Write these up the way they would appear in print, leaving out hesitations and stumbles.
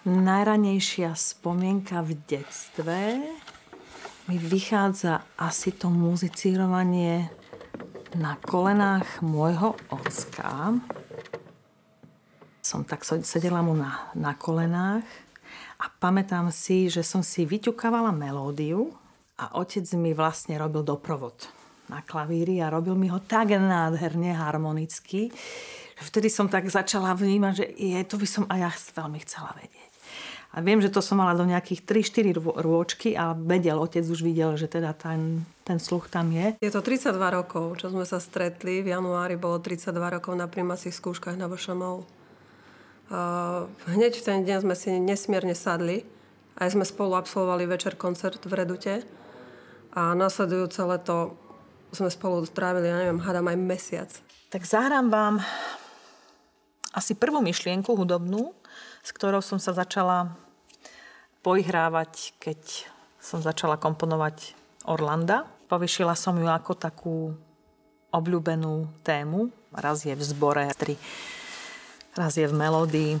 najranejšia spomienka v detstve mi vychádza asi to muzicírovanie na kolenách môjho ocka. Som tak sedela mu na kolenách a pamätám si, že som si vyťukávala melódiu a otec mi vlastne robil doprovod na klavíri a robil mi ho tak nádherne harmonicky, že vtedy som tak začala vnímať, že to by som aj ja veľmi chcela vedieť. A viem, že to som mala do nejakých 3-4 rôčky a otec už videl, že teda ten sluch tam je. Je to 32 rokov, čo sme sa stretli. V januári bolo 32 rokov na prijímacích skúškach na VŠMU. Hneď v ten deň sme si nesmierne sadli. Aj sme spolu absolvovali večer koncert v Redute. A nasledujúce leto sme spolu trávili, hádam aj mesiac. Tak zahrám vám asi prvú myšlienku hudobnú, s ktorou som sa začala poihrávať, keď som začala komponovať Orlanda. Povyšila som ju ako takú obľúbenú tému. Raz je v zbore, raz je v melódii.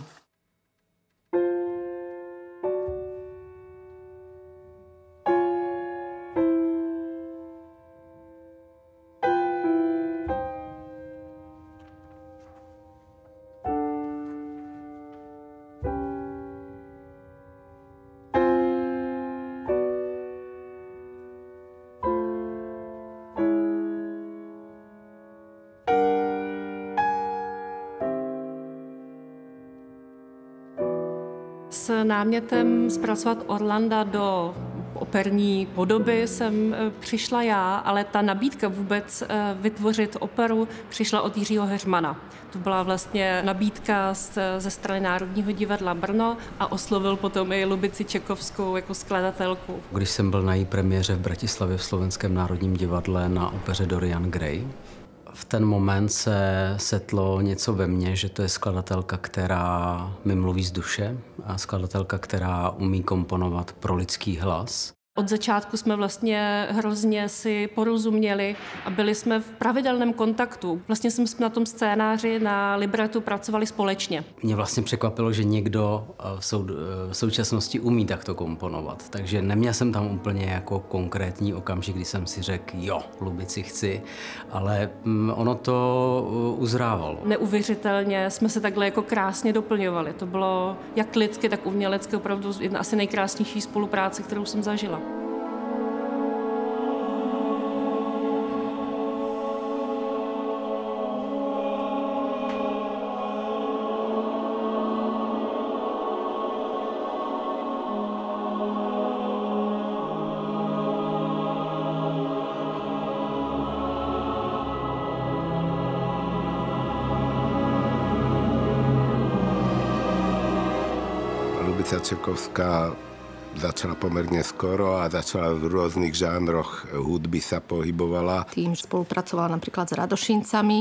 S námětem zpracovat Orlanda do operní podoby jsem přišla já, ale ta nabídka vůbec vytvořit operu přišla od Jiřího Heřmana. To byla vlastně nabídka ze strany Národního divadla Brno a oslovil potom i Lubici Čekovskou jako skladatelku. Když jsem byl na její premiéře v Bratislavě v Slovenském národním divadle na opeře Dorian Gray, v ten moment se setlo něco ve mně, že to je skladatelka, která mi mluví z duše a skladatelka, která umí komponovat pro lidský hlas. Od začátku jsme vlastně hrozně si porozuměli a byli jsme v pravidelném kontaktu. Vlastně jsme na tom scénáři, na libretu pracovali společně. Mě vlastně překvapilo, že někdo v současnosti umí takto komponovat. Takže neměl jsem tam úplně jako konkrétní okamžik, kdy jsem si řekl, jo, Lubici chci, ale ono to uzrávalo. Neuvěřitelně jsme se takhle jako krásně doplňovali. To bylo jak lidsky, tak umělecky opravdu jedna asi nejkrásnější spolupráce, kterou jsem zažila. Lubica Čekovská začala pomerne skoro a začala v rôznych žánroch hudby sa pohybovala. Tým, že spolupracovala napríklad s Radošincami.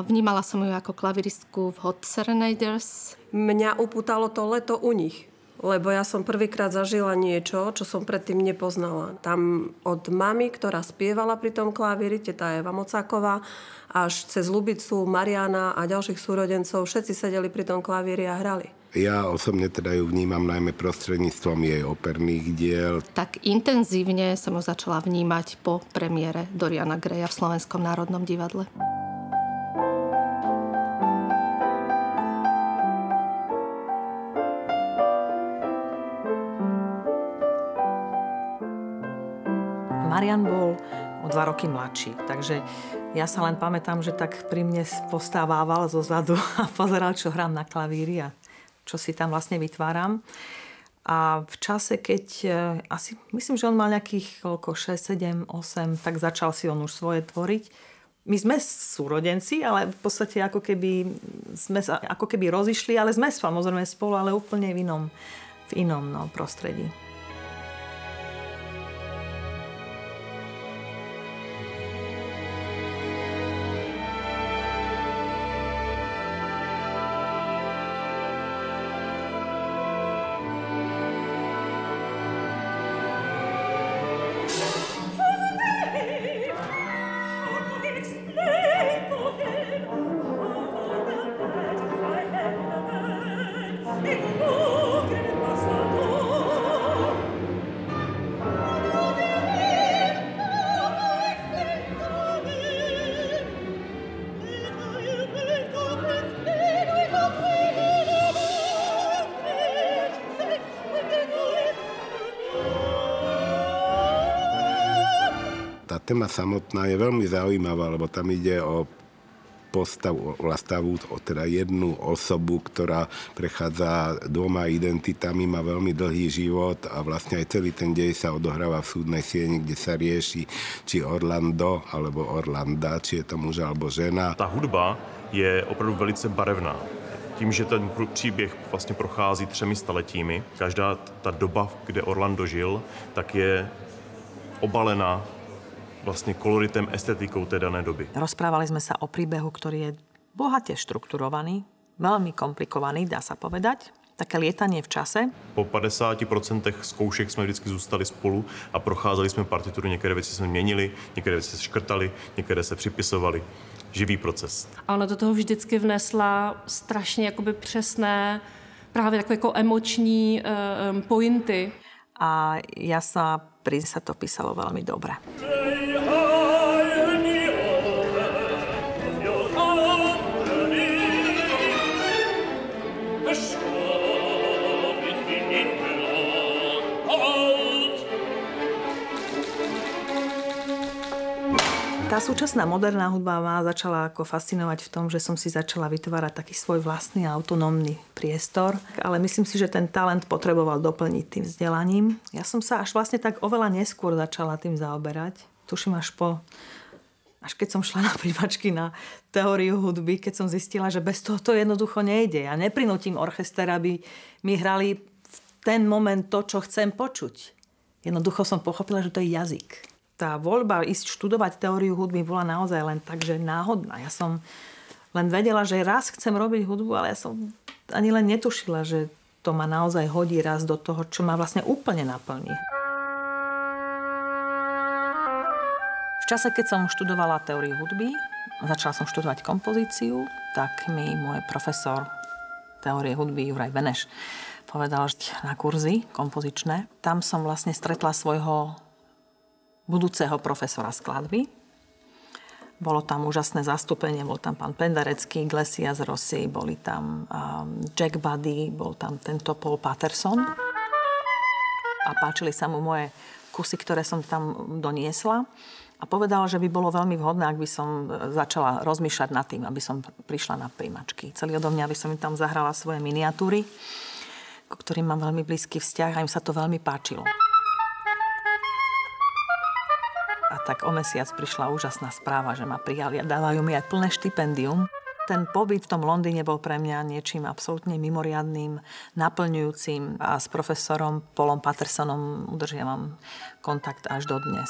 Vnímala som ju ako klaviristku v Hot Serenaders. Mňa upútalo to leto u nich, lebo ja som prvýkrát zažila niečo, čo som predtým nepoznala. Tam od mamy, ktorá spievala pri tom klavíri, teta Eva Mocáková, až cez Lubicu, Mariana a ďalších súrodencov, všetci sedeli pri tom klavíri a hrali. Ja osobne teda ju vnímam najmä prostredníctvom jej operných diel. Tak intenzívne som ju začala vnímať po premiére Doriana Graya v Slovenskom národnom divadle. Marian bol o 2 roky mladší, takže ja sa len pamätám, že tak pri mne postávával zo zadu a pozeral, čo hrám na klavíri a čo si tam vlastne vytváram. A v čase, keď asi, myslím, že on mal nejakých 6, 7, 8, tak začal si on už svoje tvoriť. My sme súrodenci, ale v podstate ako keby sme sa ako keby rozišli, ale sme samozrejme spolu, ale úplne v inom prostredí. Oh téma samotná je veľmi zaujímavá, lebo tam ide o postavu, teda jednu osobu, ktorá prechádza 2 identitami, má veľmi dlhý život a vlastne aj celý ten dej sa odohráva v súdnej sieni, kde sa rieši, či Orlando alebo Orlanda, či je to muž alebo žena. Ta hudba je opravdu velice barevná. Tím, že ten příběh vlastně prochází 3 staletími, každá ta doba, kde Orlando žil, tak je obalená vlastne koloritem, estetikou tej danej doby. Rozprávali sme sa o príbehu, ktorý je bohate štrukturovaný, veľmi komplikovaný, dá sa povedať. Také lietanie v čase. Po 50% zkoušek jsme vždycky zůstali spolu a procházeli jsme partituru. Některé věci jsme měnili, některé věci se škrtali, některé se připisovali. Živý proces. A ona do toho vždycky vnesla strašně jakoby přesné, právě takové jako emoční pointy. A ja sa to písalo veľmi dobre. Tá súčasná moderná hudba ma začala ako fascinovať v tom, že som si začala vytvárať taký svoj vlastný autonómny priestor, ale myslím si, že ten talent potreboval doplniť tým vzdelaním. Ja som sa až vlastne tak oveľa neskôr začala tým zaoberať. Tuším až keď som šla na príjmačky na teóriu hudby, keď som zistila, že bez toho to jednoducho nejde. Ja neprinútim orchester, aby mi hrali v ten moment to, čo chcem počuť. Jednoducho som pochopila, že to je jazyk. Tá voľba ísť študovať teóriu hudby bola naozaj len tak, že náhodná. Ja som len vedela, že raz chcem robiť hudbu, ale ja som ani len netušila, že to ma naozaj hodí raz do toho, čo ma vlastne úplne naplní. V čase, keď som študovala teóriu hudby, začala som študovať kompozíciu, tak mi môj profesor teórie hudby Juraj Beneš povedal, že na kurzy kompozičné, tam som vlastne stretla svojho budúceho profesora skladby. Bolo tam úžasné zastúpenie, bol tam pán Penderecký, Iglesias Rossi, boli tam Jack Buddy, bol tam tento Paul Patterson. A páčili sa mu moje kusy, ktoré som tam doniesla. A povedal, že by bolo veľmi vhodné, ak by som začala rozmýšľať nad tým, aby som prišla na príjmačky. Chceli odo mňa, aby som im tam zahrala svoje miniatúry, ku ktorým mám veľmi blízky vzťah a im sa to veľmi páčilo. A tak o mesiac prišla úžasná správa, že ma prijali a dávajú mi aj plné štipendium. Ten pobyt v tom Londýne bol pre mňa niečím absolútne mimoriadnym, naplňujúcim a s profesorom Paulom Pattersonom udržiavam kontakt až dodnes.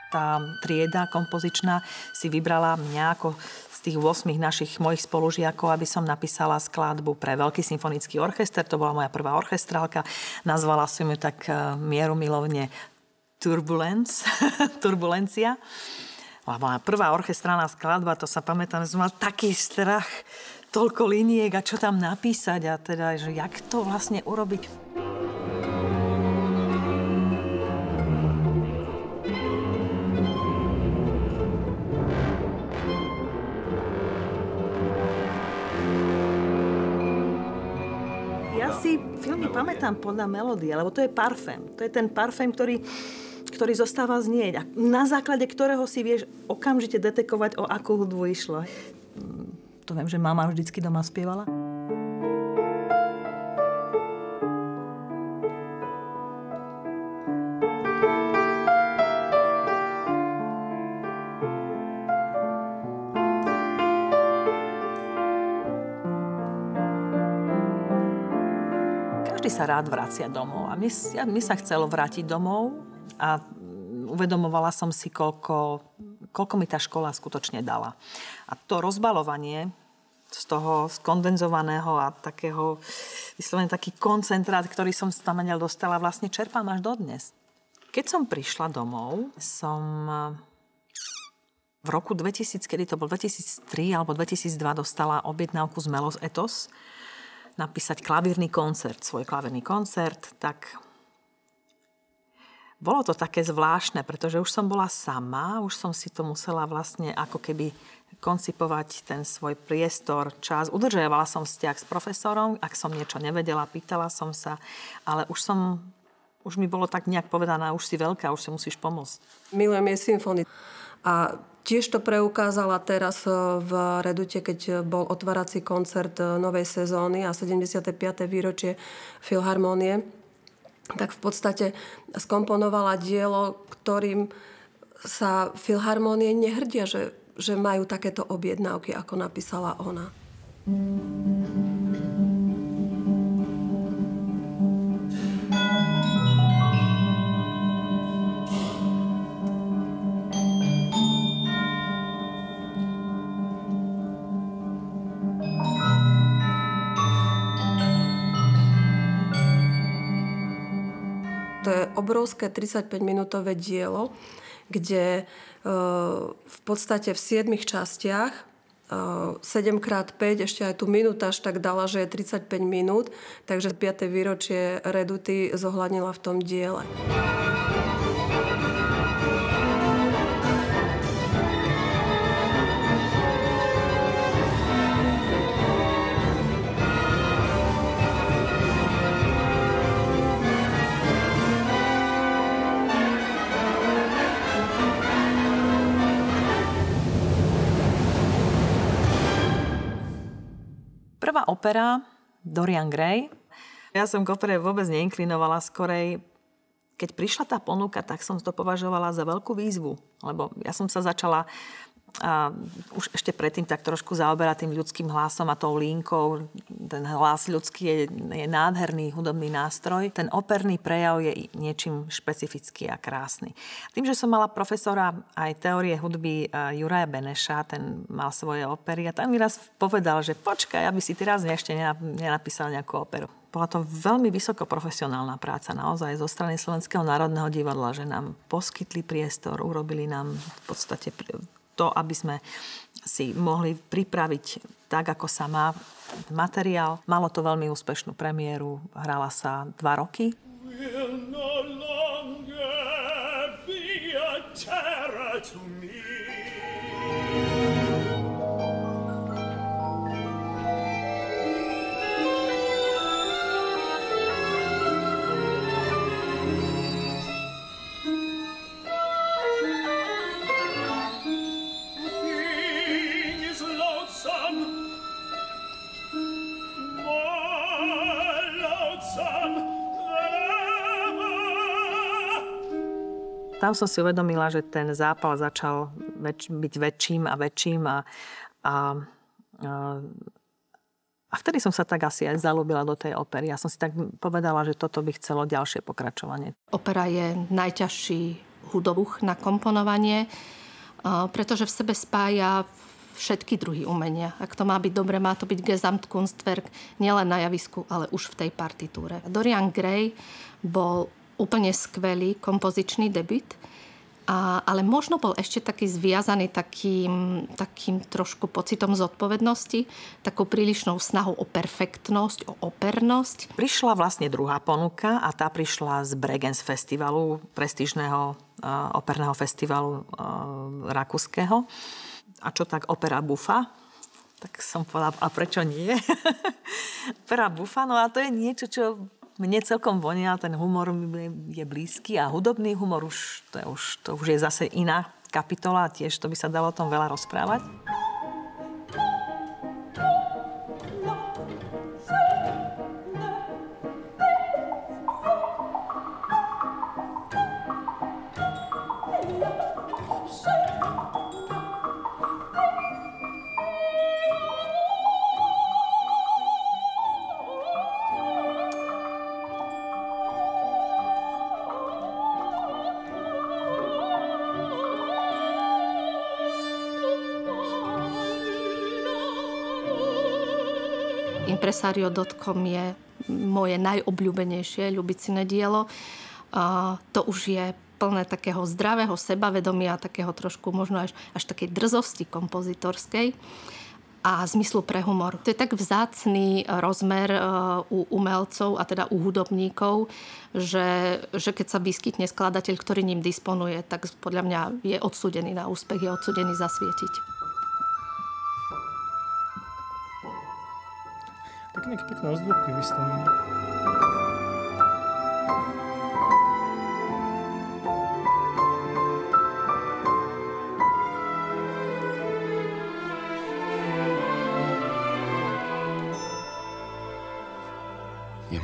Tá trieda kompozičná si vybrala mňa ako z tých 8 mojich spolužiakov, aby som napísala skladbu pre Veľký symfonický orchester. To bola moja prvá orchestrálka. Nazvala som ju tak mierumilovne Turbulencia. Bola moja prvá orchestrálna skladba, to sa pamätám, že som mal taký strach, toľko liniek a čo tam napísať a teda, že jak to vlastne urobiť. Ja si filmy pamätám podľa melódie, lebo to je parfém. To je ten parfém, ktorý zostáva znieť a na základe ktorého si vieš okamžite detekovať, o akú hudbu išlo. To viem, že mama vždycky doma spievala. Každý sa rád vracia domov a mi sa chcelo vrátiť domov a uvedomovala som si, koľko mi tá škola skutočne dala. A to rozbalovanie z toho skondenzovaného a takého, vyslovene taký koncentrát, ktorý som tam dostala, vlastne čerpám až dodnes. Keď som prišla domov, som v roku 2000, kedy to bol 2003 alebo 2002, dostala objednávku z Melos Etos napísať svoj klavírny koncert, tak bolo to také zvláštne, pretože už som bola sama, už som si to musela vlastne ako keby koncipovať ten svoj priestor, čas. Udržiavala som vzťah s profesorom, ak som niečo nevedela, pýtala som sa, ale už som už mi bolo tak nejak povedané, už si veľká, už si musíš pomôcť. Milujem jej symfóny. A tiež to preukázala teraz v Redute, keď bol otvárací koncert novej sezóny a 75. výročie Filharmónie, tak v podstate skomponovala dielo, ktorým sa Filharmónie nehrdia, že majú takéto objednávky, ako napísala ona. To je obrovské 35-minútové dielo, kde v podstate v 7 častiach 7x5, ešte aj tu minútaž tak dala, že je 35 minút, takže 5. výročie Reduty zohľadnila v tom diele. Prvá opera Dorian Gray. Ja som k opere vôbec neinklinovala, skorej keď prišla tá ponuka, tak som to považovala za veľkú výzvu, lebo ja som sa začala už ešte predtým tak trošku zaoberať tým ľudským hlasom a tou línkou. Ten hlas ľudský je nádherný hudobný nástroj. Ten operný prejav je niečím špecifický a krásny. Tým, že som mala profesora aj teórie hudby Juraja Beneša, ten mal svoje opery a tam mi raz povedal, že počkaj, aby si ty raz ešte nenapísal nejakú operu. Bola to veľmi vysoko profesionálna práca naozaj zo strany Slovenského národného divadla, že nám poskytli priestor, urobili nám v podstate to, aby sme si mohli pripraviť tak, ako sa má materiál. Malo to veľmi úspešnú premiéru, hrala sa 2 roky. Tam som si uvedomila, že ten zápal začal byť väčším a väčším a vtedy som sa tak asi aj zaľúbila do tej opery. Ja som si tak povedala, že toto by chcelo ďalšie pokračovanie. Opera je najťažší hudobúch na komponovanie, pretože v sebe spája všetky druhy umenia. Ak to má byť dobre, má to byť Gesamtkunstwerk nielen na javisku, ale už v tej partitúre. Dorian Gray bol úplne skvelý kompozičný debut, ale možno bol ešte taký zviazaný takým trošku pocitom zodpovednosti, takou prílišnou snahou o perfektnosť, o opernosť. Prišla vlastne druhá ponuka a tá prišla z Bregenz festivalu, prestížneho operného festivalu rakúskeho. A čo tak opera buffa? Tak som povedala, a prečo nie? Opera buffa, no a to je niečo, čo mne celkom vonia, ten humor je blízky a hudobný humor to už je zase iná kapitola, tiež to by sa dalo o tom veľa rozprávať. Impresario.com je moje najobľúbenejšie ľubicine dielo. To už je plné takého zdravého sebavedomia, takého trošku možno až takej drzosti kompozitorskej a zmyslu pre humor. To je tak vzácny rozmer u umelcov a teda u hudobníkov, že keď sa vyskytne skladateľ, ktorý ním disponuje, tak podľa mňa je odsúdený na úspech, je odsúdený zasvietiť. Tak nejaké pekné ozdôbky vystavené.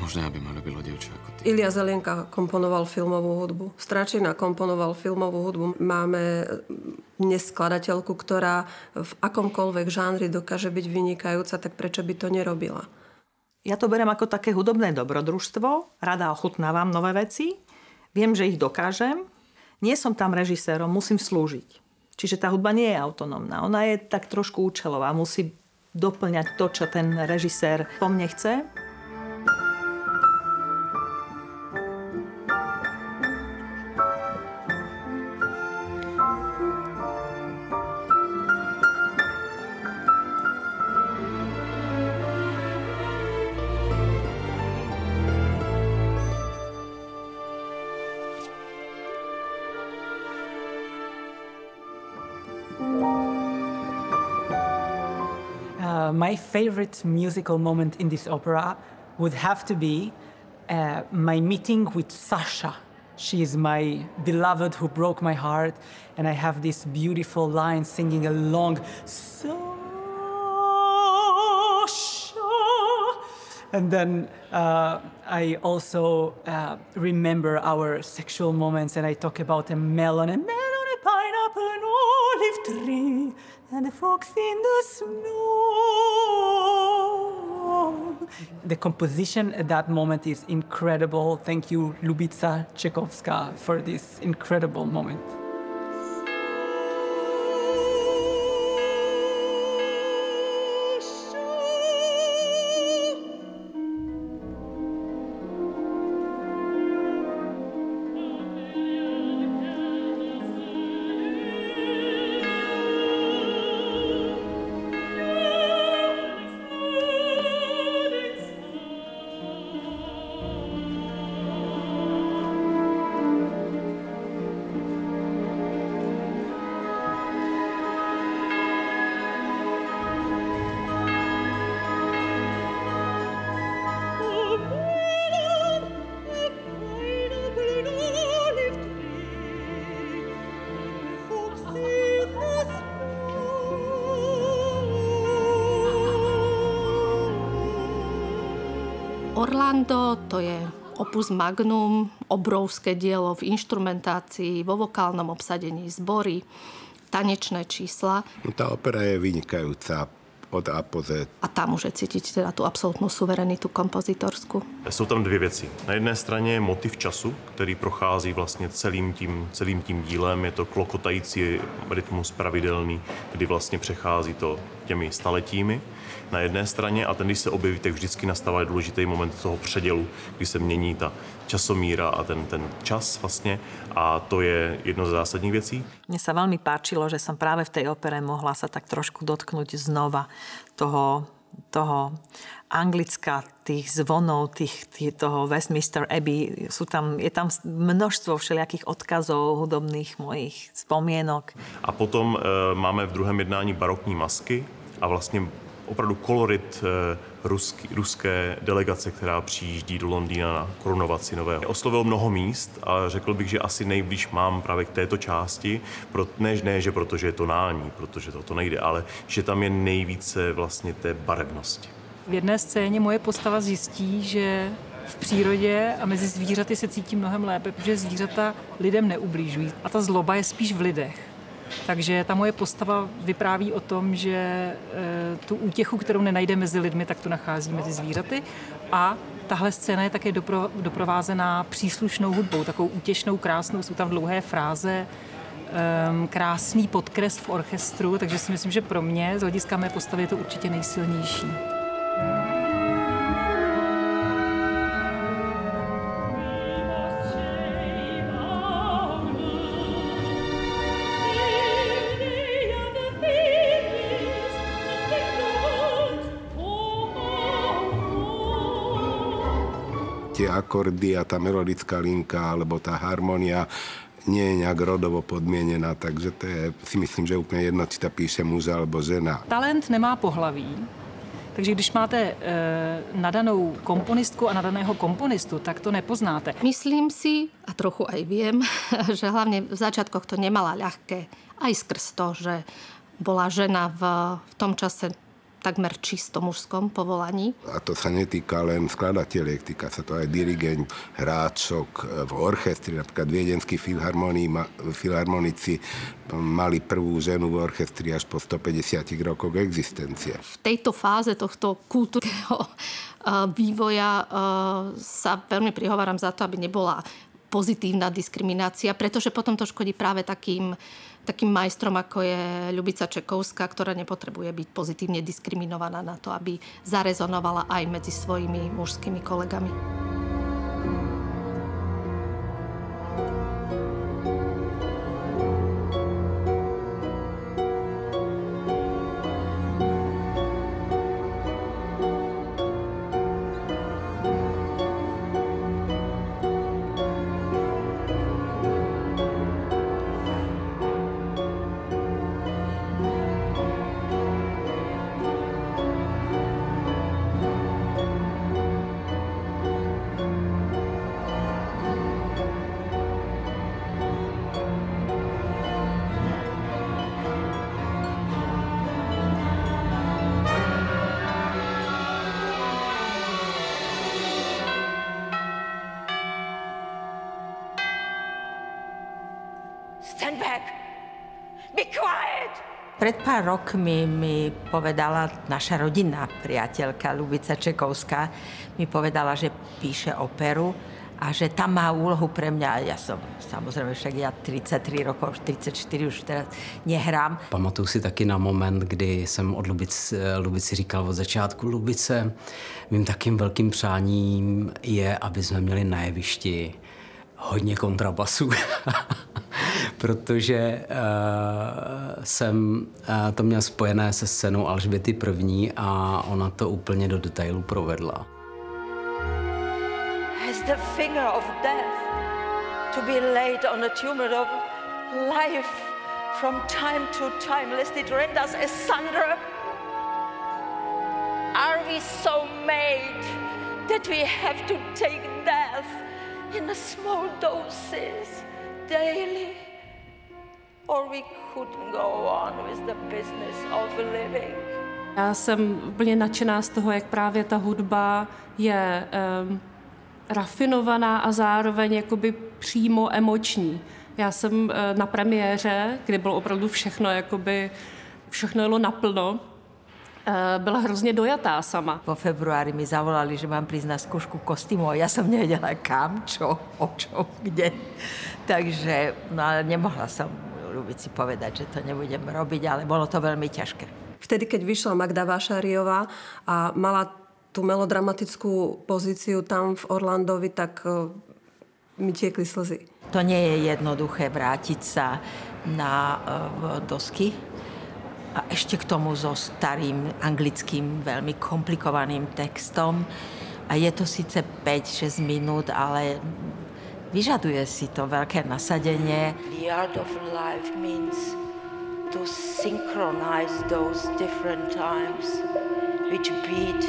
možné, aby ma ľúbilo dievča ako ty. Ilia Zelienka komponoval filmovú hudbu. Stračina komponoval filmovú hudbu. Máme dnes skladateľku, ktorá v akomkoľvek žánri dokáže byť vynikajúca, tak prečo by to nerobila? Ja to beriem ako také hudobné dobrodružstvo. Rada ochutnávam nové veci. Viem, že ich dokážem. Nie som tam režisérom, musím slúžiť. Čiže tá hudba nie je autonómna. Ona je tak trošku účelová. Musí doplňať to, čo ten režisér po mne chce. My favorite musical moment in this opera would have to be my meeting with Sasha. She is my beloved who broke my heart, and I have this beautiful line singing along, Sasha. And then I also remember our sexual moments, and I talk about a melon, a pineapple, an olive tree, and a fox in the snow. The composition at that moment is incredible. Thank you, Lubitsa Tchaikovská, for this incredible moment. Orlando to je opus magnum, obrovské dielo v inštrumentácii, vo vokálnom obsadení, zbory, tanečné čísla. No, tá opera je vynikajúca od A po Z. A tam může cítit teda tu absolutnou suverenitu kompozitorskú. Jsou tam dvě věci. Na jedné straně je motiv času, který prochází vlastně celým tím dílem. Je to klokotající rytmus pravidelný, kdy vlastně přechází to těmi staletími na jedné straně a ten, když se objeví, tak vždycky nastává důležitý moment toho předělu, kdy se mění ta časomíra a ten čas vlastně a to je jedno z zásadních věcí. Mne sa veľmi páčilo, že som práve v tej opere mohla sa tak trošku dotknúť znova toho Anglicka, tých zvonov, toho Westminster Abbey. Je tam množstvo všelijakých odkazov, hudobných mojich spomienok. A potom máme v druhém jednání barokní masky a vlastně opravdu kolorit ruské delegace, která přijíždí do Londýna na korunovaci nového. Oslovil mnoho míst a řekl bych, že asi nejblíž mám právě k této části. Ne, že protože je tonální, protože to nejde, ale že tam je nejvíce vlastně té barevnosti. V jedné scéně moje postava zjistí, že v přírodě a mezi zvířaty se cítí mnohem lépe, protože zvířata lidem neublížují. A ta zloba je spíš v lidech. Takže ta moje postava vypráví o tom, že tu útěchu, kterou nenajde mezi lidmi, tak tu nachází mezi zvířaty. A tahle scéna je také doprovázená příslušnou hudbou, takovou útěšnou, krásnou. Jsou tam dlouhé fráze, krásný podkres v orchestru, takže si myslím, že pro mě z hlediska mé postavy je to určitě nejsilnější. Tie akordy a tá melodická linka alebo tá harmonia nie je nejak rodovo podmienená, takže to je, si myslím, že úplne jedno, či to píše muž alebo žena. Talent nemá pohlaví, takže když máte nadanou komponistku a nadaného komponistu, tak to nepoznáte. Myslím si, a trochu aj viem, že hlavne v začiatkoch to nemala ľahké, aj skrz to, že bola žena v tom čase takmer čisto mužskom povolaní. A to sa netýka len skladateľiek, týka sa to aj dirigent, hráčok v orchestri, napríklad viedenskí filharmonici mali prvú ženu v orchestri až po 150 rokoch existencie. V tejto fáze tohto kultúrneho vývoja sa veľmi prihováram za to, aby nebola pozitívna diskriminácia, pretože potom to škodí práve takým majstrom, ako je Ľubica Čekovská, ktorá nepotrebuje byť pozitívne diskriminovaná na to, aby zarezonovala aj medzi svojimi mužskými kolegami. Stand back! Be quiet! Pred pár rokmi mi povedala naša rodinná priateľka Ľubica Čekovská, mi povedala, že píše operu a že tam má úlohu pre mňa. Ja som, samozrejme, však ja 33 rokov, 34 už teraz nehrám. Pamatuju si taky na moment, kdy jsem od Lubici říkal od začátku: Lubice, mým takým velkým přáním je, aby jsme měli na jevišti hodně kontrabasu. Protože jsem to měl spojené se scénou Alžběty I. a ona to úplně do detailu provedla. Has the finger of death to be laid on the tumor of life from time to time, lest it rend us asunder? Are we so made that we have to take death in the small doses daily? Or we couldn't go on with the business of living. Já jsem úplně nadšená z toho, jak právě ta hudba je rafinovaná a zároveň jakoby přímo emoční. Já jsem na premiéře, kdy bylo opravdu všechno, jakoby všechno jelo naplno, byla hrozně dojatá sama. Po februári mi zavolali, že mám prísť na skúšku kostýmu a ja som nevedela kam, čo, o čo, kde. Takže nemohla som Ľubici povedať, že to nebudem robiť, ale bolo to veľmi ťažké. Vtedy, keď vyšla Magda Vášariová a mala tú melodramatickú pozíciu tam v Orlandovi, tak mi tiekli slzy. To nie je jednoduché vrátiť sa na dosky a ešte k tomu so starým anglickým, veľmi komplikovaným textom. A je to síce 5-6 minút, ale vyžaduje si to veľké nasadenie. The art of life means to synchronize those different times which beat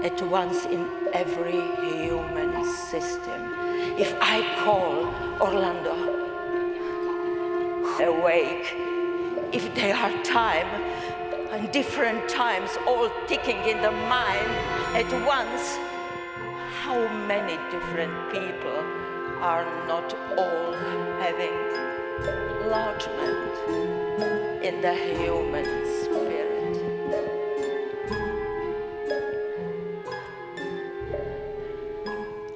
at once in every human system. If I call Orlando awake, if there are time and different times all ticking in the mind at once, how many different people are not all having lodgment in the human spirit.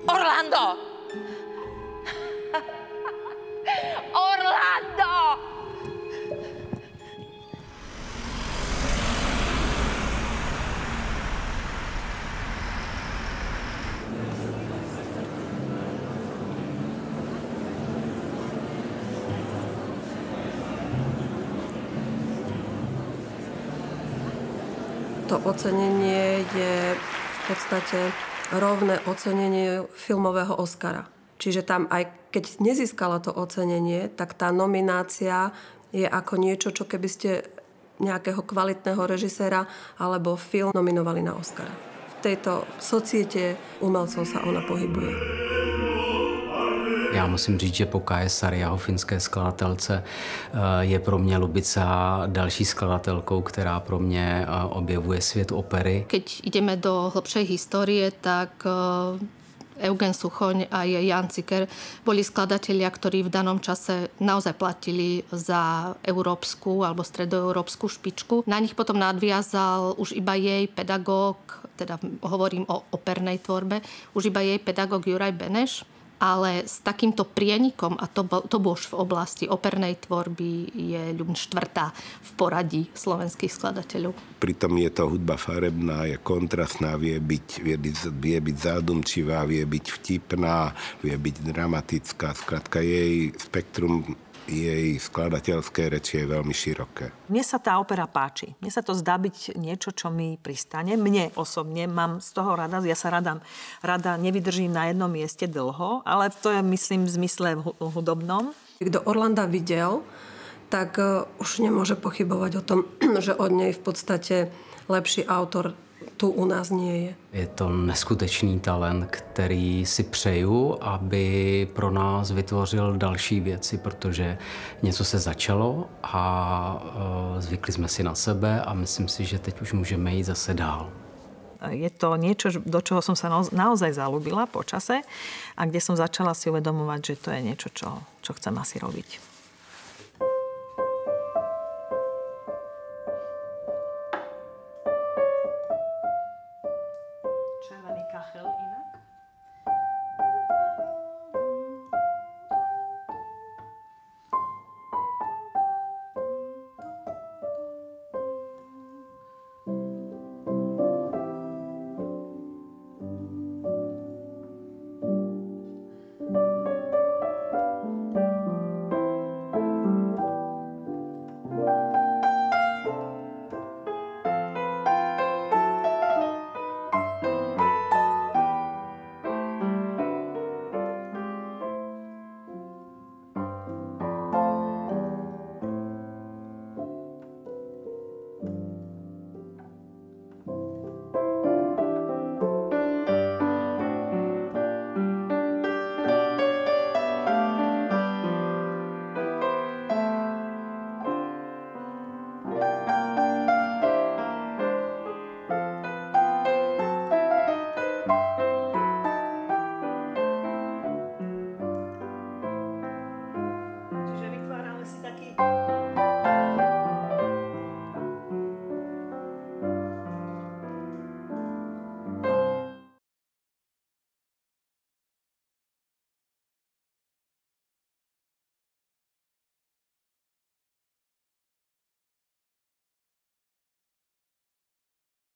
Orlando! Orlando! To ocenenie je v podstate rovné ocenenie filmového Oscara. Čiže tam aj keď nezískala to ocenenie, tak tá nominácia je ako niečo, čo keby ste nejakého kvalitného režiséra alebo film nominovali na Oscara. V tejto societe umelcov sa ona pohybuje. Já musím říct, že po Kaje Sariaho, finské skladatelce, je pro mě Lubica další skladatelkou, která pro mě objevuje svět opery. Keď ideme do hlbšej histórie, tak Eugen Suchoň a Jan Ciker boli skladatelia, ktorí v danom čase naozaj platili za európsku alebo stredoeurópsku špičku. Na nich potom nadviazal už iba jej pedagóg, teda hovorím o opernej tvorbe, už iba jej pedagóg Juraj Beneš, ale s takýmto prienikom, a to bol v oblasti opernej tvorby, je Ľubin štvrtá v poradí slovenských skladateľov. Pritom je to hudba farebná, je kontrastná, vie byť zádumčivá, vie byť vtipná, vie byť dramatická. Skrátka jej spektrum, jej skladateľské reči je veľmi široké. Mne sa tá opera páči. Mne sa to zdá byť niečo, čo mi pristane. Mne osobne mám z toho rada. Ja sa rada nevydržím na jednom mieste dlho, ale to je, myslím, v zmysle hudobnom. Kto Orlanda videl, tak už nemôže pochybovať o tom, že od nej v podstate lepší autor tu u nás nie je. Je to neskutečný talent, který si přeju, aby pro nás vytvořil další věci, protože něco se začalo a zvykli jsme si na sebe a myslím si, že teď už můžeme jít zase dál. Je to niečo, do čoho som sa naozaj zalúbila po čase a kde som začala si uvedomovať, že to je niečo, čo chcem asi robiť.